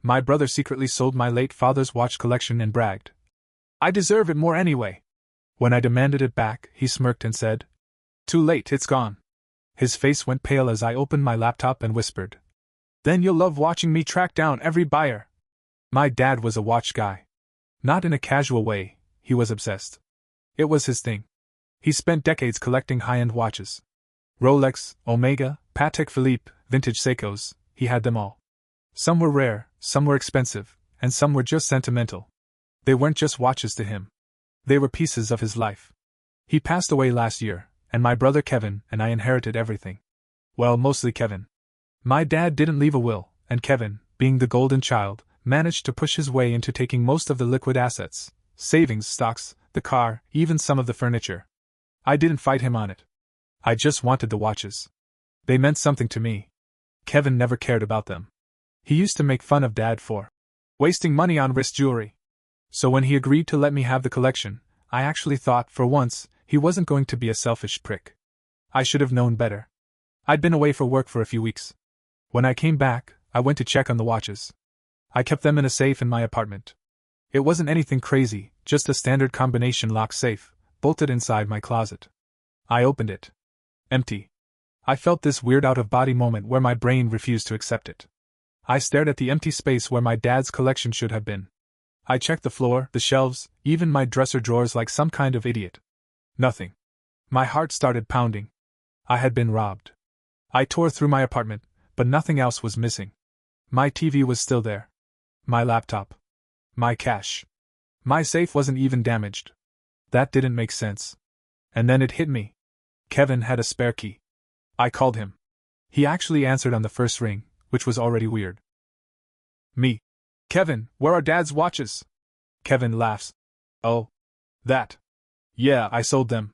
My brother secretly sold my late father's watch collection and bragged. I deserve it more anyway. When I demanded it back, he smirked and said, Too late, it's gone. His face went pale as I opened my laptop and whispered, Then you'll love watching me track down every buyer. My dad was a watch guy. Not in a casual way, he was obsessed. It was his thing. He spent decades collecting high-end watches. Rolex, Omega, Patek Philippe, vintage Seikos, he had them all. Some were rare, some were expensive, and some were just sentimental. They weren't just watches to him. They were pieces of his life. He passed away last year, and my brother Kevin and I inherited everything. Well, mostly Kevin. My dad didn't leave a will, and Kevin, being the golden child, managed to push his way into taking most of the liquid assets, savings, stocks, the car, even some of the furniture. I didn't fight him on it. I just wanted the watches. They meant something to me. Kevin never cared about them. He used to make fun of Dad for wasting money on wrist jewelry. So when he agreed to let me have the collection, I actually thought, for once, he wasn't going to be a selfish prick. I should have known better. I'd been away for work for a few weeks. When I came back, I went to check on the watches. I kept them in a safe in my apartment. It wasn't anything crazy, just a standard combination lock safe, bolted inside my closet. I opened it. Empty. I felt this weird out-of-body moment where my brain refused to accept it. I stared at the empty space where my dad's collection should have been. I checked the floor, the shelves, even my dresser drawers like some kind of idiot. Nothing. My heart started pounding. I had been robbed. I tore through my apartment, but nothing else was missing. My TV was still there. My laptop. My cash. My safe wasn't even damaged. That didn't make sense. And then it hit me. Kevin had a spare key. I called him. He actually answered on the first ring, which was already weird. Me. Kevin, where are Dad's watches? Kevin laughs. Oh. That. Yeah, I sold them.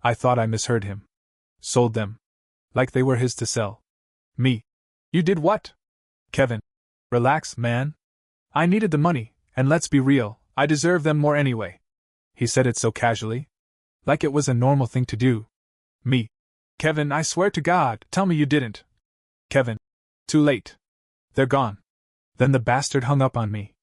I thought I misheard him. Sold them. Like they were his to sell. Me. You did what? Kevin. Relax, man. I needed the money, and let's be real, I deserve them more anyway. He said it so casually. Like it was a normal thing to do. Me. Kevin, I swear to God, tell me you didn't. Kevin. Too late. They're gone. Then the bastard hung up on me.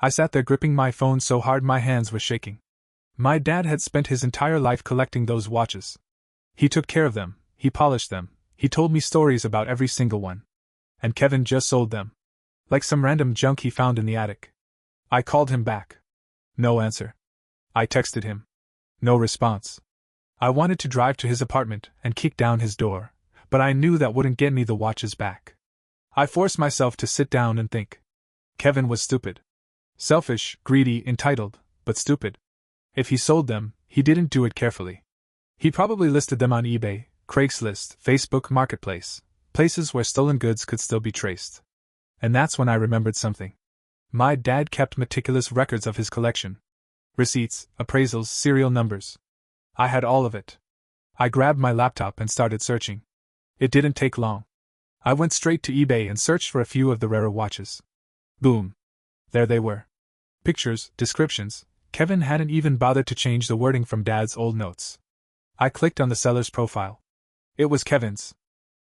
I sat there gripping my phone so hard my hands were shaking. My dad had spent his entire life collecting those watches. He took care of them, he polished them, he told me stories about every single one. And Kevin just sold them. Like some random junk he found in the attic. I called him back. No answer. I texted him. No response. I wanted to drive to his apartment and kick down his door, but I knew that wouldn't get me the watches back. I forced myself to sit down and think. Kevin was stupid. Selfish, greedy, entitled, but stupid. If he sold them, he didn't do it carefully. He probably listed them on eBay, Craigslist, Facebook Marketplace, places where stolen goods could still be traced. And that's when I remembered something. My dad kept meticulous records of his collection. Receipts, appraisals, serial numbers. I had all of it. I grabbed my laptop and started searching. It didn't take long. I went straight to eBay and searched for a few of the rarer watches. Boom. There they were. Pictures, descriptions. Kevin hadn't even bothered to change the wording from Dad's old notes. I clicked on the seller's profile. It was Kevin's.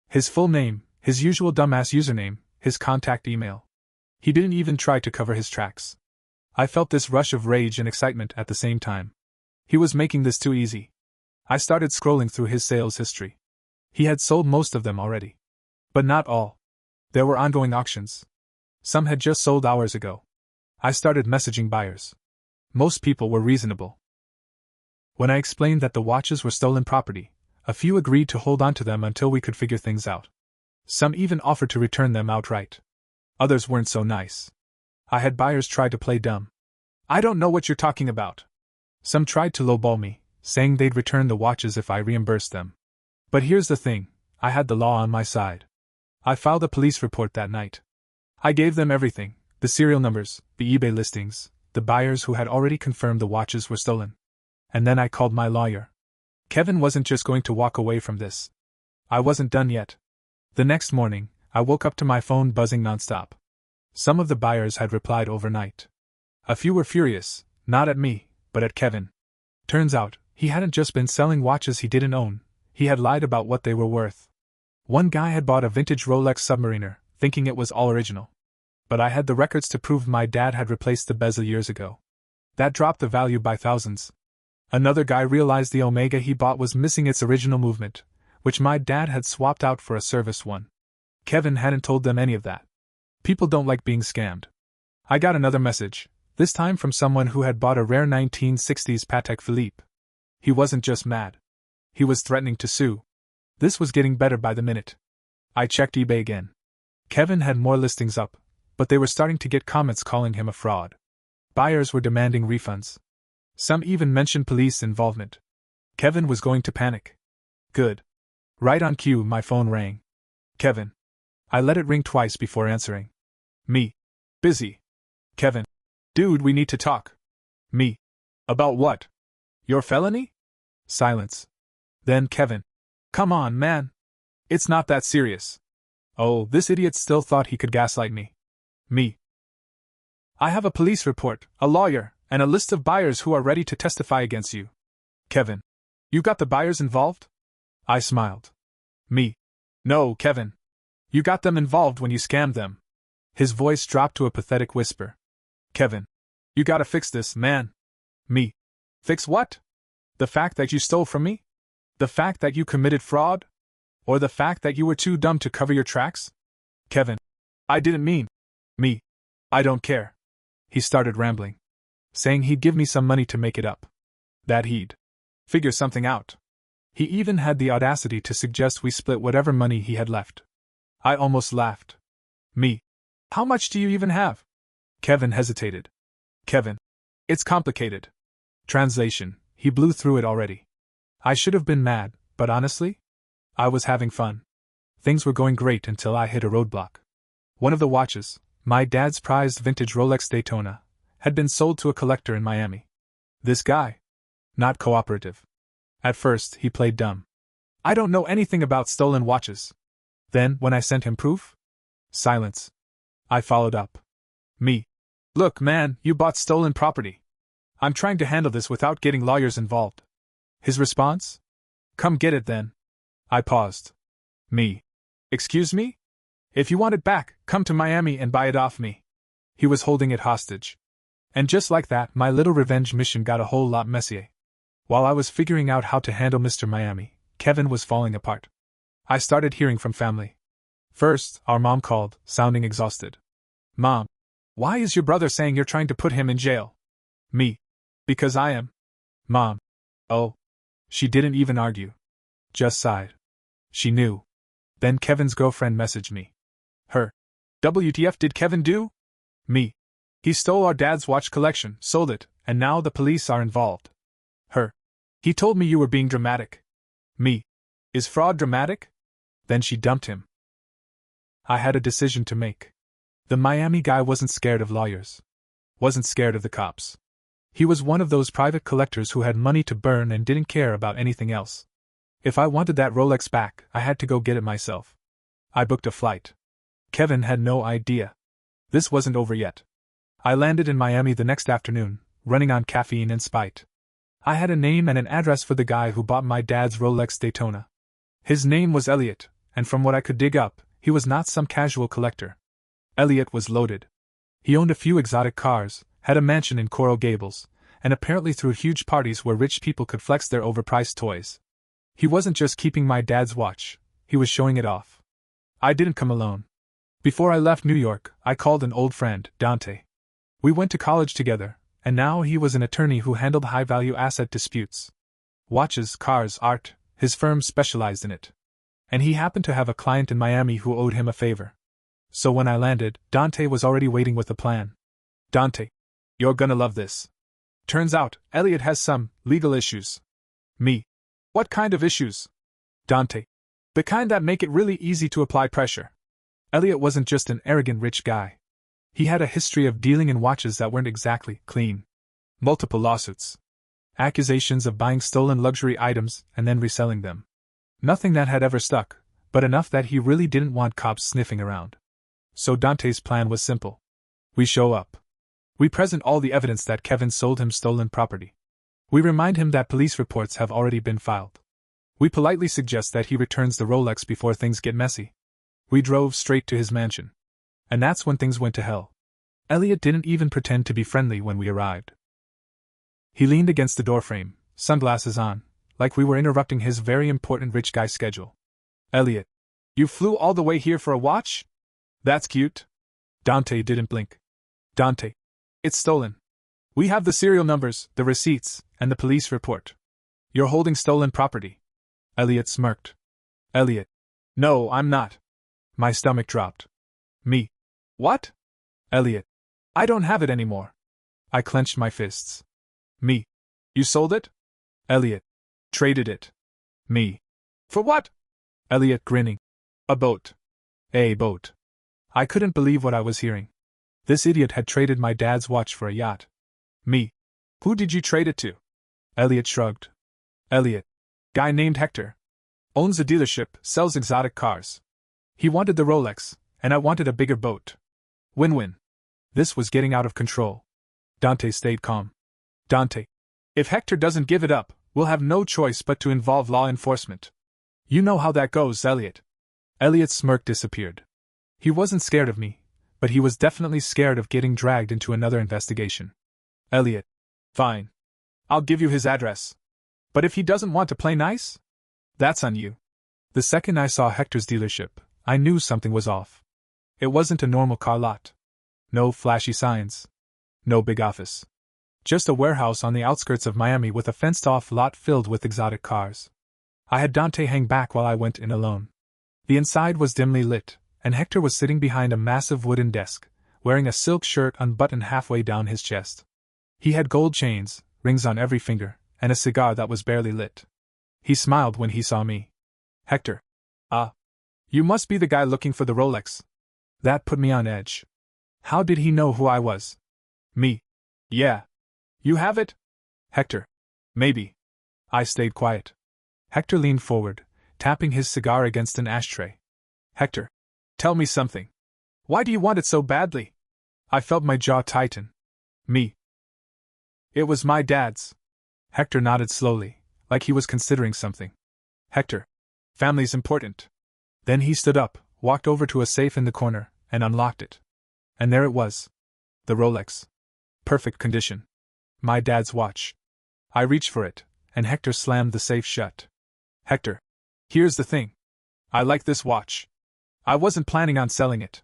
His full name, his usual dumbass username, his contact email. He didn't even try to cover his tracks. I felt this rush of rage and excitement at the same time. He was making this too easy. I started scrolling through his sales history. He had sold most of them already. But not all. There were ongoing auctions. Some had just sold hours ago. I started messaging buyers. Most people were reasonable. When I explained that the watches were stolen property, a few agreed to hold on to them until we could figure things out. Some even offered to return them outright. Others weren't so nice. I had buyers try to play dumb. I don't know what you're talking about. Some tried to lowball me, saying they'd return the watches if I reimbursed them. But here's the thing, I had the law on my side. I filed a police report that night. I gave them everything, the serial numbers, the eBay listings, the buyers who had already confirmed the watches were stolen. And then I called my lawyer. Kevin wasn't just going to walk away from this. I wasn't done yet. The next morning, I woke up to my phone buzzing nonstop. Some of the buyers had replied overnight. A few were furious, not at me, but at Kevin. Turns out, he hadn't just been selling watches he didn't own, he had lied about what they were worth. One guy had bought a vintage Rolex Submariner, thinking it was all original. But I had the records to prove my dad had replaced the bezel years ago. That dropped the value by thousands. Another guy realized the Omega he bought was missing its original movement, which my dad had swapped out for a service one. Kevin hadn't told them any of that. People don't like being scammed. I got another message, this time from someone who had bought a rare 1960s Patek Philippe. He wasn't just mad. He was threatening to sue. This was getting better by the minute. I checked eBay again. Kevin had more listings up, but they were starting to get comments calling him a fraud. Buyers were demanding refunds. Some even mentioned police involvement. Kevin was going to panic. Good. Right on cue, my phone rang. Kevin. I let it ring twice before answering. Me. Busy. Kevin. Dude, we need to talk. Me. About what? Your felony? Silence. Then Kevin. Come on, man. It's not that serious. Oh, this idiot still thought he could gaslight me. Me. I have a police report, a lawyer, and a list of buyers who are ready to testify against you. Kevin. You got the buyers involved? I smiled. Me. No, Kevin. You got them involved when you scammed them. His voice dropped to a pathetic whisper. Kevin. You gotta fix this, man. Me. Fix what? The fact that you stole from me? The fact that you committed fraud? Or the fact that you were too dumb to cover your tracks? Kevin. I didn't mean. Me. I don't care. He started rambling, saying he'd give me some money to make it up. That he'd figure something out. He even had the audacity to suggest we split whatever money he had left. I almost laughed. Me. How much do you even have? Kevin hesitated. Kevin. It's complicated. Translation. He blew through it already. I should have been mad, but honestly, I was having fun. Things were going great until I hit a roadblock. One of the watches, my dad's prized vintage Rolex Daytona, had been sold to a collector in Miami. This guy. Not cooperative. At first, he played dumb. I don't know anything about stolen watches. Then, when I sent him proof? Silence. I followed up. Me. Look, man, you bought stolen property. I'm trying to handle this without getting lawyers involved. His response? Come get it then. I paused. Me. Excuse me? If you want it back, come to Miami and buy it off me. He was holding it hostage. And just like that, my little revenge mission got a whole lot messier. While I was figuring out how to handle Mr. Miami, Kevin was falling apart. I started hearing from family. First, our mom called, sounding exhausted. Mom. Why is your brother saying you're trying to put him in jail? Me. Because I am. Mom. Oh. She didn't even argue. Just sighed. She knew. Then Kevin's girlfriend messaged me. Her. WTF did Kevin do? Me. He stole our dad's watch collection, sold it, and now the police are involved. Her. He told me you were being dramatic. Me. Is fraud dramatic? Then she dumped him. I had a decision to make. The Miami guy wasn't scared of lawyers. Wasn't scared of the cops. He was one of those private collectors who had money to burn and didn't care about anything else. If I wanted that Rolex back, I had to go get it myself. I booked a flight. Kevin had no idea. This wasn't over yet. I landed in Miami the next afternoon, running on caffeine and spite. I had a name and an address for the guy who bought my dad's Rolex Daytona. His name was Elliot, and from what I could dig up, he was not some casual collector. Elliot was loaded. He owned a few exotic cars, had a mansion in Coral Gables, and apparently threw huge parties where rich people could flex their overpriced toys. He wasn't just keeping my dad's watch, he was showing it off. I didn't come alone. Before I left New York, I called an old friend, Dante. We went to college together, and now he was an attorney who handled high-value asset disputes. Watches, cars, art, his firm specialized in it. And he happened to have a client in Miami who owed him a favor. So when I landed, Dante was already waiting with a plan. Dante. You're gonna love this. Turns out, Elliot has some legal issues. Me. What kind of issues? Dante. The kind that make it really easy to apply pressure. Elliot wasn't just an arrogant rich guy. He had a history of dealing in watches that weren't exactly clean. Multiple lawsuits. Accusations of buying stolen luxury items and then reselling them. Nothing that had ever stuck, but enough that he really didn't want cops sniffing around. So Dante's plan was simple. We show up. We present all the evidence that Kevin sold him stolen property. We remind him that police reports have already been filed. We politely suggest that he returns the Rolex before things get messy. We drove straight to his mansion. And that's when things went to hell. Elliot didn't even pretend to be friendly when we arrived. He leaned against the doorframe, sunglasses on, like we were interrupting his very important rich guy schedule. Elliot, you flew all the way here for a watch? That's cute. Dante didn't blink. Dante, it's stolen. We have the serial numbers, the receipts, and the police report. You're holding stolen property. Elliot smirked. Elliot, no, I'm not. My stomach dropped. Me. What? Elliot, I don't have it anymore. I clenched my fists. Me. You sold it? Elliot. Traded it. Me. For what? Elliot grinning. A boat. A boat. I couldn't believe what I was hearing. This idiot had traded my dad's watch for a yacht. Me. Who did you trade it to? Elliot shrugged. Elliot. Guy named Hector. Owns a dealership, sells exotic cars. He wanted the Rolex, and I wanted a bigger boat. Win-win. This was getting out of control. Dante stayed calm. Dante. If Hector doesn't give it up, we'll have no choice but to involve law enforcement. You know how that goes, Elliot. Elliot's smirk disappeared. He wasn't scared of me, but he was definitely scared of getting dragged into another investigation. Elliot. Fine. I'll give you his address. But if he doesn't want to play nice? That's on you. The second I saw Hector's dealership, I knew something was off. It wasn't a normal car lot. No flashy signs. No big office. Just a warehouse on the outskirts of Miami with a fenced-off lot filled with exotic cars. I had Dante hang back while I went in alone. The inside was dimly lit, and Hector was sitting behind a massive wooden desk, wearing a silk shirt unbuttoned halfway down his chest. He had gold chains, rings on every finger, and a cigar that was barely lit. He smiled when he saw me. Hector. You must be the guy looking for the Rolex. That put me on edge. How did he know who I was? Me. Yeah. You have it? Hector. Maybe. I stayed quiet. Hector leaned forward, tapping his cigar against an ashtray. Hector. Tell me something. Why do you want it so badly? I felt my jaw tighten. Me. It was my dad's. Hector nodded slowly, like he was considering something. Hector. Family's important. Then he stood up, walked over to a safe in the corner, and unlocked it. And there it was. The Rolex. Perfect condition. My dad's watch. I reached for it, and Hector slammed the safe shut. Hector. Here's the thing. I like this watch. I wasn't planning on selling it.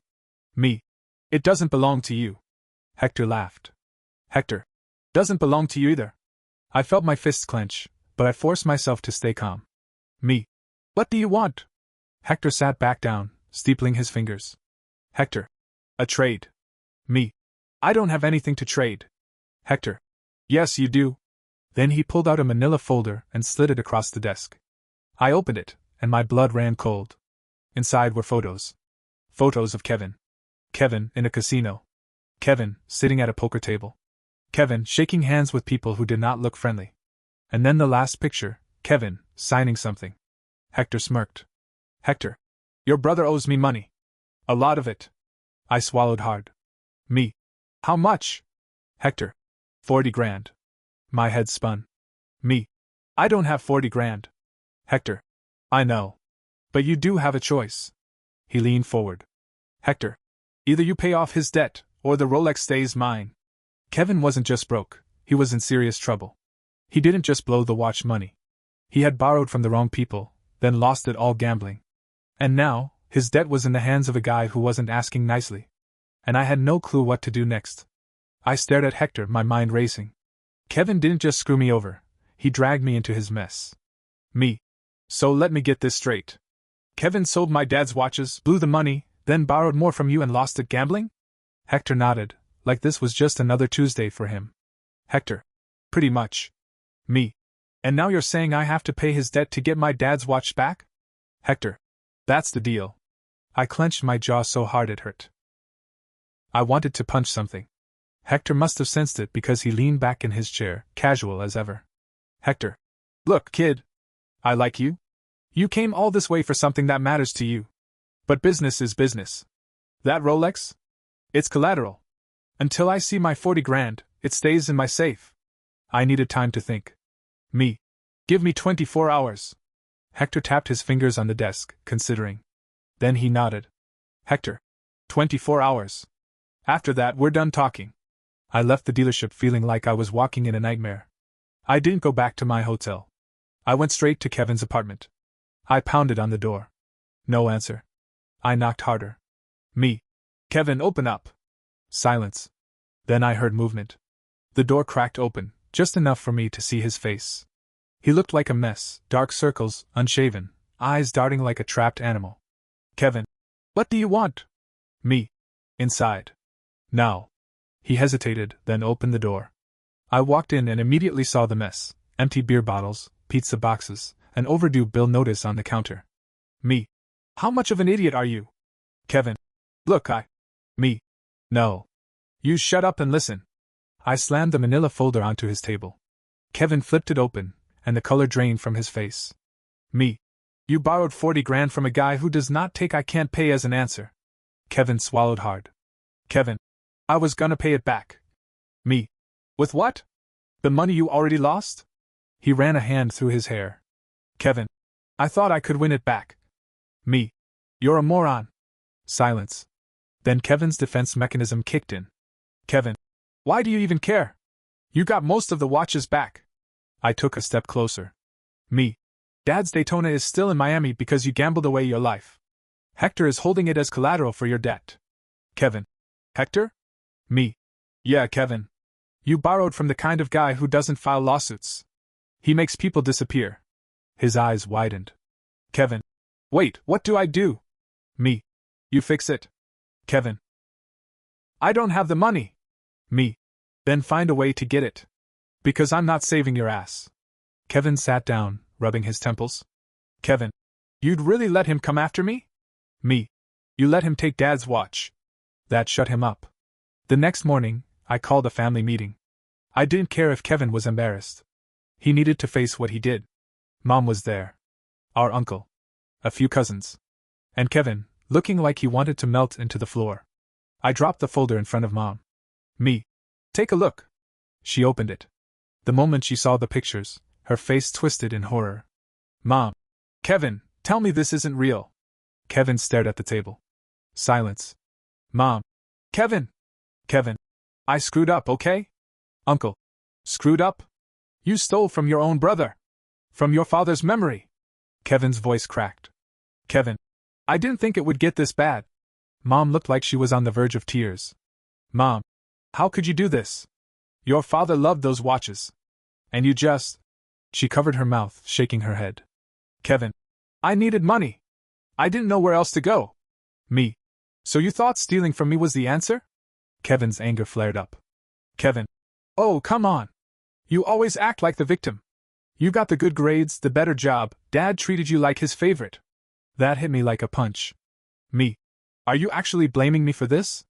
Me. It doesn't belong to you. Hector laughed. Hector. Doesn't belong to you either. I felt my fists clench, but I forced myself to stay calm. Me. What do you want? Hector sat back down, steepling his fingers. Hector. A trade. Me. I don't have anything to trade. Hector. Yes, you do. Then he pulled out a manila folder and slid it across the desk. I opened it, and my blood ran cold. Inside were photos. Photos of Kevin. Kevin in a casino. Kevin sitting at a poker table. Kevin shaking hands with people who did not look friendly. And then the last picture, Kevin signing something. Hector smirked. Hector. Your brother owes me money. A lot of it. I swallowed hard. Me. How much? Hector. 40 grand. My head spun. Me. I don't have 40 grand. Hector. I know. But you do have a choice. He leaned forward. Hector. Either you pay off his debt, or the Rolex stays mine. Kevin wasn't just broke, he was in serious trouble. He didn't just blow the watch money. He had borrowed from the wrong people, then lost it all gambling. And now, his debt was in the hands of a guy who wasn't asking nicely. And I had no clue what to do next. I stared at Hector, my mind racing. Kevin didn't just screw me over, he dragged me into his mess. Me. So let me get this straight. Kevin sold my dad's watches, blew the money, then borrowed more from you and lost it gambling? Hector nodded, like this was just another Tuesday for him. Hector. Pretty much. Me. And now you're saying I have to pay his debt to get my dad's watch back? Hector. That's the deal. I clenched my jaw so hard it hurt. I wanted to punch something. Hector must have sensed it because he leaned back in his chair, casual as ever. Hector. Look, kid. I like you. You came all this way for something that matters to you. But business is business. That Rolex? It's collateral. Until I see my 40 grand, it stays in my safe. I needed time to think. Me. Give me 24 hours. Hector tapped his fingers on the desk, considering. Then he nodded. Hector. 24 hours. After that, we're done talking. I left the dealership feeling like I was walking in a nightmare. I didn't go back to my hotel. I went straight to Kevin's apartment. I pounded on the door. No answer. I knocked harder. Me. Kevin, open up. Silence. Then I heard movement. The door cracked open, just enough for me to see his face. He looked like a mess, dark circles, unshaven, eyes darting like a trapped animal. Kevin. What do you want? Me. Inside. Now. He hesitated, then opened the door. I walked in and immediately saw the mess: empty beer bottles, pizza boxes, an overdue bill notice on the counter. Me. How much of an idiot are you? Kevin. Look, Me. No. You shut up and listen. I slammed the manila folder onto his table. Kevin flipped it open, and the color drained from his face. Me. You borrowed 40 grand from a guy who does not take "I can't pay" as an answer. Kevin swallowed hard. Kevin. I was gonna pay it back. Me. With what? The money you already lost? He ran a hand through his hair. Kevin. I thought I could win it back. Me. You're a moron. Silence. Then Kevin's defense mechanism kicked in. Kevin. Why do you even care? You got most of the watches back. I took a step closer. Me. Dad's Daytona is still in Miami because you gambled away your life. Hector is holding it as collateral for your debt. Kevin. Hector? Me. Yeah, Kevin. You borrowed from the kind of guy who doesn't file lawsuits. He makes people disappear. His eyes widened. Kevin. Wait, what do I do? Me. You fix it. Kevin. I don't have the money. Me. Then find a way to get it. Because I'm not saving your ass. Kevin sat down, rubbing his temples. Kevin. You'd really let him come after me? Me. You let him take Dad's watch. That shut him up. The next morning, I called a family meeting. I didn't care if Kevin was embarrassed. He needed to face what he did. Mom was there. Our uncle. A few cousins. And Kevin, looking like he wanted to melt into the floor. I dropped the folder in front of Mom. Me. Take a look. She opened it. The moment she saw the pictures, her face twisted in horror. Mom. Kevin, tell me this isn't real. Kevin stared at the table. Silence. Mom. Kevin. Kevin. I screwed up, okay? Uncle. Screwed up? You stole from your own brother. From your father's memory. Kevin's voice cracked. Kevin. I didn't think it would get this bad. Mom looked like she was on the verge of tears. Mom. How could you do this? Your father loved those watches. And you just... She covered her mouth, shaking her head. Kevin. I needed money. I didn't know where else to go. Me. So you thought stealing from me was the answer? Kevin's anger flared up. Kevin. Oh, come on. You always act like the victim. You got the good grades, the better job, Dad treated you like his favorite. That hit me like a punch. Me. Are you actually blaming me for this?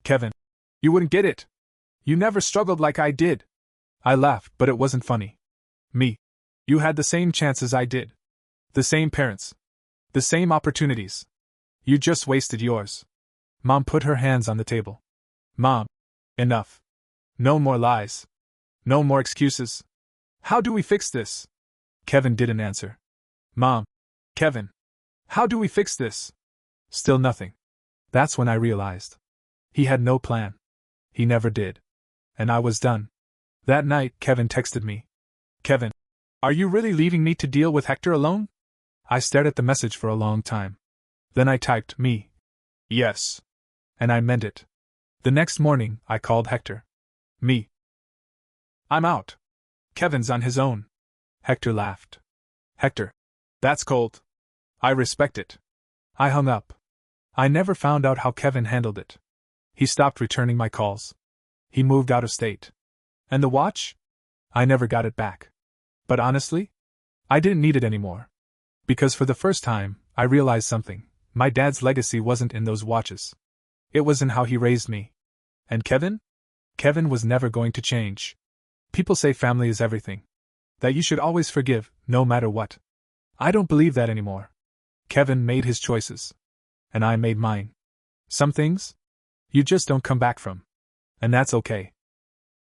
Kevin. You wouldn't get it. You never struggled like I did. I laughed, but it wasn't funny. Me. You had the same chances I did. The same parents. The same opportunities. You just wasted yours. Mom put her hands on the table. Mom. Enough. No more lies. No more excuses. How do we fix this? Kevin didn't answer. Mom. Kevin. How do we fix this? Still nothing. That's when I realized. He had no plan. He never did. And I was done. That night, Kevin texted me. Kevin. Are you really leaving me to deal with Hector alone? I stared at the message for a long time. Then I typed, me. Yes. And I meant it. The next morning, I called Hector. Me. I'm out. Kevin's on his own. Hector laughed. Hector. That's cold. I respect it. I hung up. I never found out how Kevin handled it. He stopped returning my calls. He moved out of state. And the watch? I never got it back. But honestly, I didn't need it anymore. Because for the first time, I realized something. My dad's legacy wasn't in those watches. It was in how he raised me. And Kevin? Kevin was never going to change. People say family is everything. That you should always forgive, no matter what. I don't believe that anymore. Kevin made his choices. And I made mine. Some things? You just don't come back from. And that's okay.